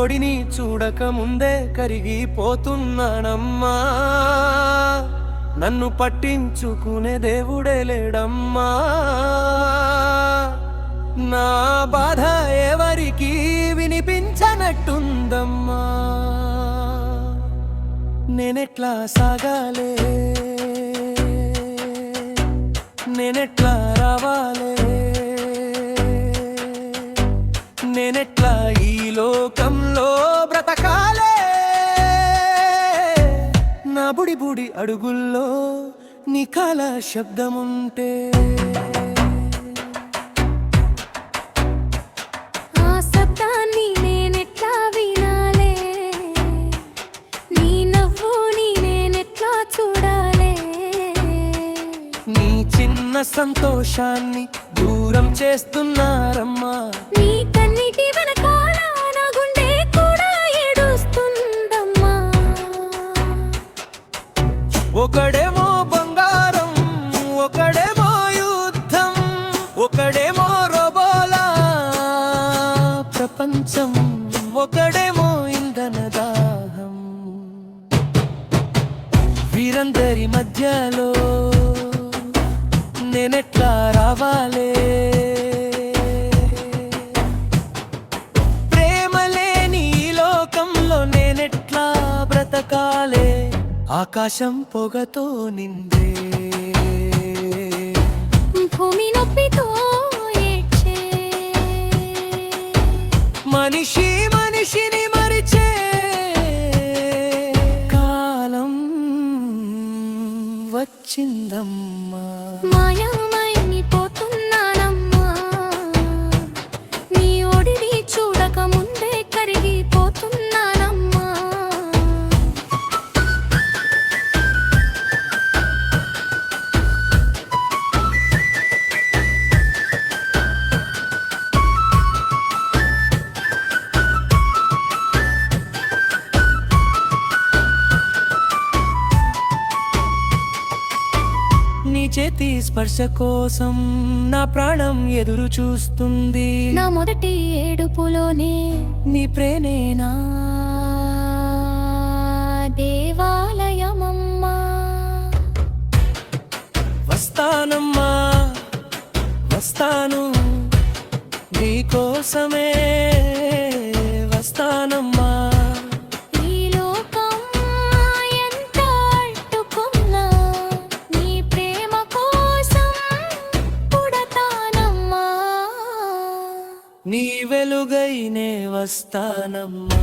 ఒడిని చూడక ముందే కరిగిపోతున్నానమ్మా. నన్ను పట్టించుకునే దేవుడే లేడమ్మా. నా బాధ ఎవరికి వినిపించనట్టుందమ్మా. నేనెట్లా సాగాలే, నేనెట్లా రావాలే, నేనెట్లా ఈ లోకంలో బ్రతకాలే. నా బుడి బుడి అడుగుల్లో నీ కాల శబ్దముంటే, ఆ శబ్దాన్ని నేనెట్లా వినాలే, నీ నవ్వుని నేనెట్లా చూడాలే. నీ చిన్న సంతోషాన్ని దూరం చేస్తున్నారమ్మా. నీ కన్నిటి వెనకాల నా గుండె కూడా ఏడుస్తుందమ్మా. ఒకడేమో బంగారం, ఒకడేమో యుద్ధం, ఒకడేమో రోబోలా ప్రపంచం, ఒకడేమో ఇంధన దాహం. వీరందరి మధ్యలో నేనెట్లా రావాలే, ప్రేమ లేని ఈ లోకంలో నేనెట్లా బ్రతకాలే. ఆకాశం పొగతో నిందే, భూమి నొప్పితో ఏడ్చే, మనిషి మనిషిని మరిచే కాలం వచ్చిందమ్మా. మాయమైపోతున్నానమ్మా. నీ ఒడిని చూడక ముందే కరిగిపోతున్నానమ్మా. నీ చేతి స్పర్శ కోసం నా ప్రాణం ఎదురు చూస్తుంది. నా మొదటి ఏడుపులోనే నీ ప్రేమేనా దేవాలయమమ్మా. వస్తానమ్మా, వస్తాను నీ కోసమే వస్తానమ్మా. ఈ లోకం ఎంత అడ్డుకున్నా నీ ప్రేమ కోసం పుడతానమ్మా. నీ వెలుగైనే వస్తానమ్మా.